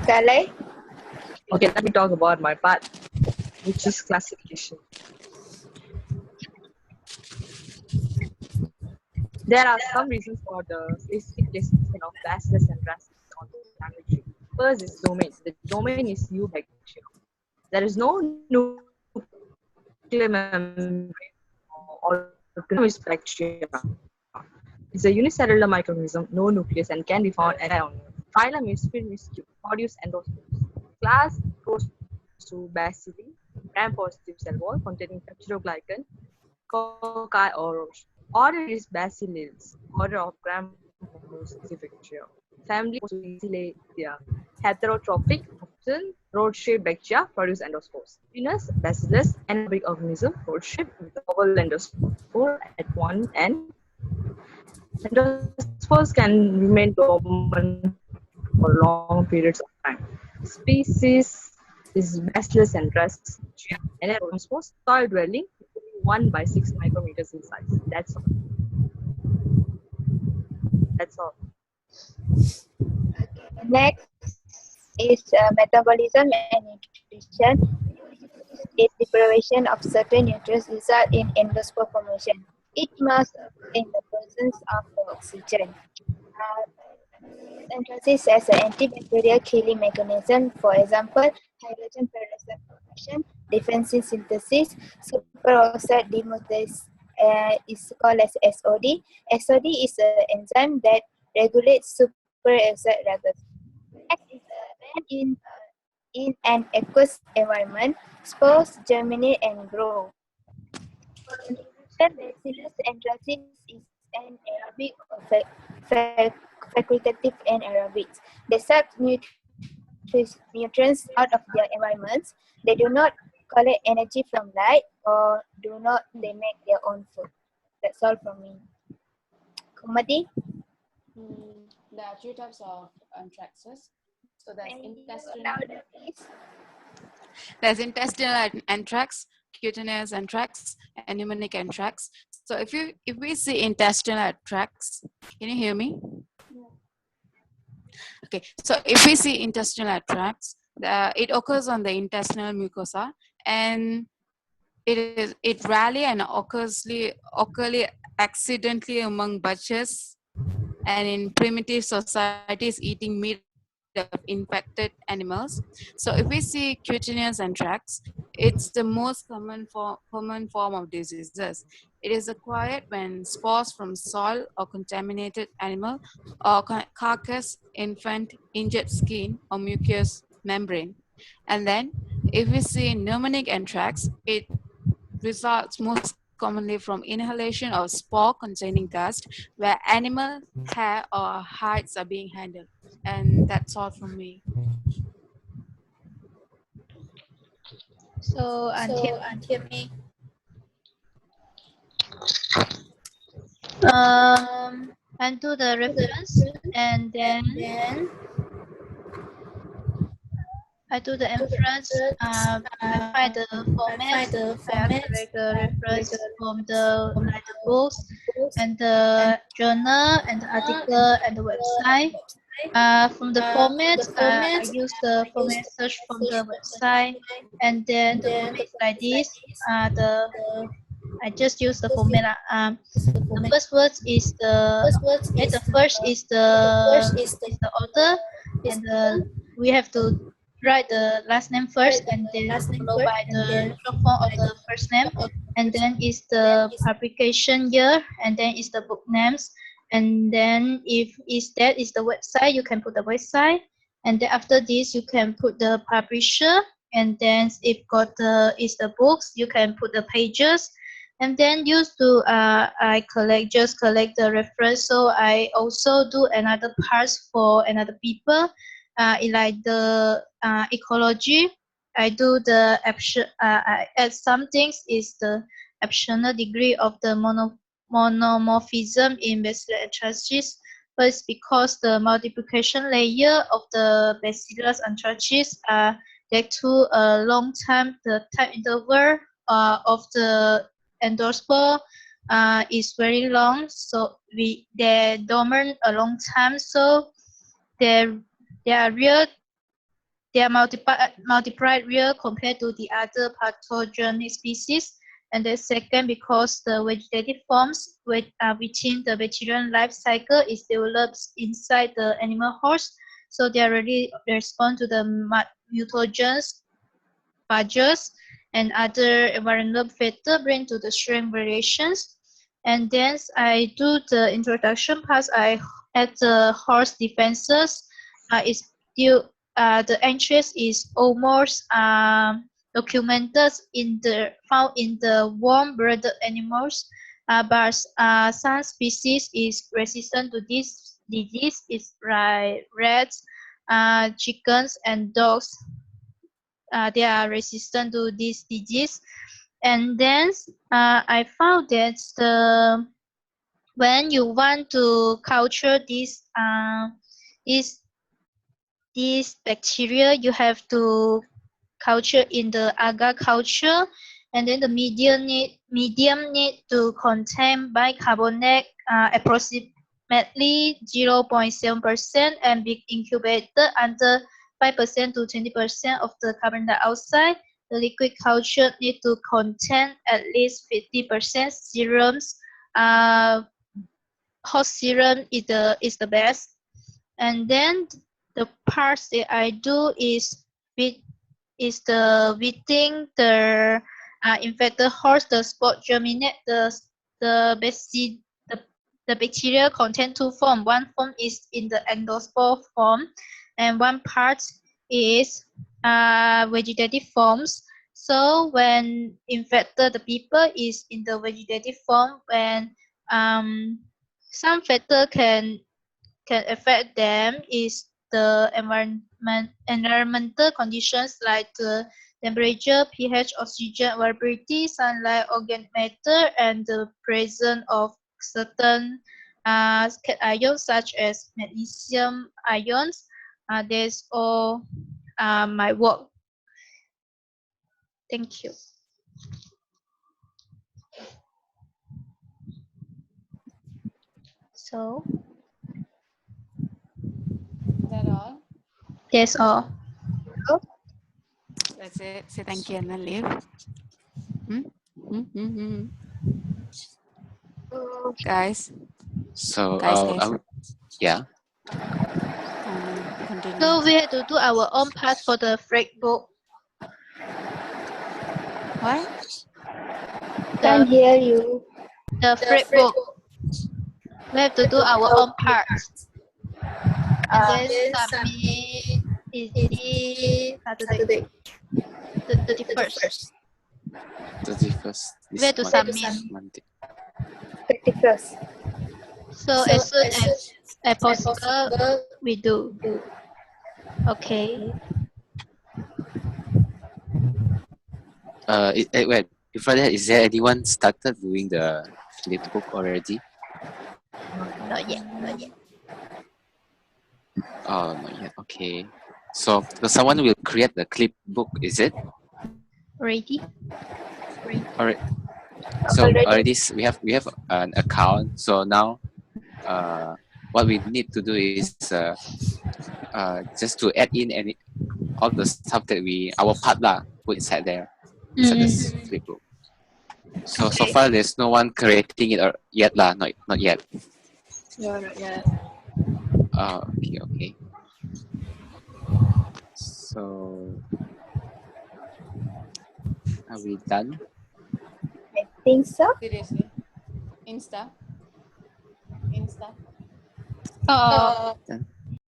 Saleh? Okay, let me talk about my part, which is classification. There are some reasons for the specific description of bacillus and racist on the family tree. First is domain. The domain is eubacteria. There is no nuclear membrane or is bacteria. It's a unicellular microorganism, no nucleus, and can be found anywhere on Earth. Phylum is Firmicutes, produce endospores. Class goes to Bacilli, gram-positive cell wall containing peptidoglycan, cocci or roche. Order is Bacillus, order of gram-positive bacteria. Family goes to Bacillia, heterotrophic, often rod-shaped bacteria produce endospores. Genus Bacillus, anaerobic organism, rod-shaped with oval endospore at one end. Endospores can remain dormant for long periods of time. Species is Bacillus anthracis, anaerospores, soil dwelling, 1 by 6 micrometers in size. That's all. That's all. Next is metabolism and nutrition. Its deprivation of certain nutrients result in endospore formation. It must occur in the presence of oxygen. Anthracis as an antibacterial killing mechanism, for example, hydrogen peroxide production, defensive synthesis, superoxide dismutase is called as SOD. SOD is an enzyme that regulates superoxide levels. Next is when in an aqueous environment, spores germinate and grow. For introduction, Bacillus anthracis is anaerobic or facultative anaerobics. They suck nutrients out of their environments. They do not collect energy from light or do not they make their own food. That's all from me. Kumadi? There are three types of anthraxes. So there's intestinal anthrax, cutaneous anthrax, and pneumonic anthrax. So if we see intestinal anthrax, can you hear me? Okay, so if we see intestinal anthrax, it occurs on the intestinal mucosa, and it rarely and occurs accidentally among butchers and in primitive societies eating meat of infected animals. So if we see cutaneous anthrax, it's the most common form of diseases. It is acquired when spores from soil or contaminated animal or carcass, infant, injured skin or mucous membrane. And then if we see pneumonic anthrax, it results most commonly from inhalation of spore containing dust where animal hair or hides are being handled. And that's all from me. So until me. And do the reference, and then I do the inference. I find the format. I select the reference from the books and the journal and the article and the website. From the format, I use the format search from the website, and then the format like this. I just use the format. The first word is the first is the author, and we have to write the last name first, and then followed by the short form of the first name, and then is the publication year, and then is the book names, and then if that is the website, you can put the website, and then after this you can put the publisher, and then if got is the books, you can put the pages, and then used to I collect the reference. So I also do another parts for another people. Like the ecology, I do the I add some things is the optional degree of the monomorphism in Bacillus anthracis. First, because the multiplication layer of the Bacillus anthracis led to a long time the time interval of the endospore is very long, so they're dormant a long time, so they are real they are multiplied rare compared to the other pathogenic species. And the second, because the vegetative forms within the bacterial life cycle is developed inside the animal host, so they already respond to the mutagens, phages, and other environmental factors bring to the strain variations. And then I do the introduction part. I add the host defenses. Is still the interest is almost documented found in the warm-blooded animals, but some species is resistant to this disease. It's like rats, chickens, and dogs. They are resistant to this disease. And then I found that when you want to culture this bacteria, you have to culture in the agar culture, and then the medium need to contain bicarbonate approximately 0.7% and be incubated under 5% to 20% of the carbon dioxide. The liquid culture need to contain at least 50% serums. Host serum is the best. And then the parts that I do is within the infected host, the spore germinate the bacteria contain two forms. One form is in the endospore form, and one part is vegetative forms. So when infected, the people is in the vegetative form. When some factor can affect them is the environmental conditions like the temperature, pH, oxygen availability, sunlight, organic matter, and the presence of certain ions such as magnesium ions. That's all my work. Thank you. So Is that all? that's all. That's it. Say thank you and then leave. Guys, So, guys. yeah. Continue. So we had to do our own part for the freight book. What? Can't hear you. The freight book. We have to do our own part. And then submit is this Saturday. The 31st. 31st. Where to submit? Monday. 31st. So as soon as possible, we do. Okay. Wait. Before that, is there anyone started doing the flip book already? Not yet. Oh, not yet. Okay. So someone will create the clip book, is it? Ready? Alright. So already we have an account. So now, what we need to do is just to add in all the stuff that our part lah put inside there inside this flip book. So far there's no one creating it yet lah. Not yet. Yeah, not yet. Okay. So, are we done? I think so. Seriously. Insta. Oh. Done.